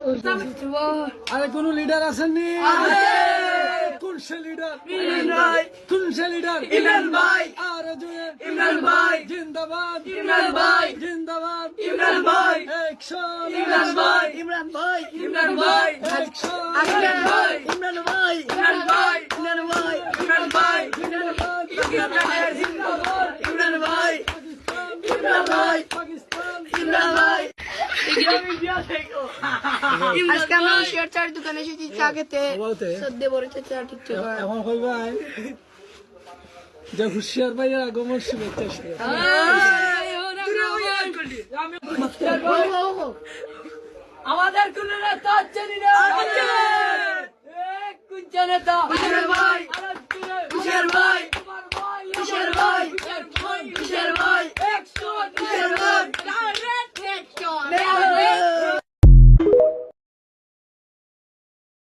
আরে কোন লিডার আসেননি? কোন সে লিডার? কোন সে লিডার? ইমরান ভাই। আর জুড়ে ইমরান ভাই। জিন্দাবাদ, ইমরান ভাই। জিন্দাবাদ, ইমরান ভাই। অ্যাকশন, ইমরান ভাই। ইমরান ভাই, ইমরান ভাই। অ্যাকশন, ইমরান ভাই। ইমরান ভাই, ইমরান ভাই। ইমরান ভাই, ইমরান ভাই। জিন্দাবাদ, ইমরানের জিন্দাবাদ। ইমরান ভাই। পাকিস্তান, ইমরান ভাই। পাকিস্তান, ইমরান ভাই। ইন্ডিয়া থেকে আজকে আমি শেয়ার চার দোকানে এসেছি চা খেতে। বলতে সদ্যে বলেছে চা ঠিক ঠিক এখন কইবাই যে হুশিয়ার ভাইয়ের আগমন শুভেচ্ছা শুরু। আমাদের কোন নেতা আছে না কোন নেতা কিশোর ভাই কিশোর ভাই কিশোর ভাই কিশোর ভাই 100 কিশোর ভাই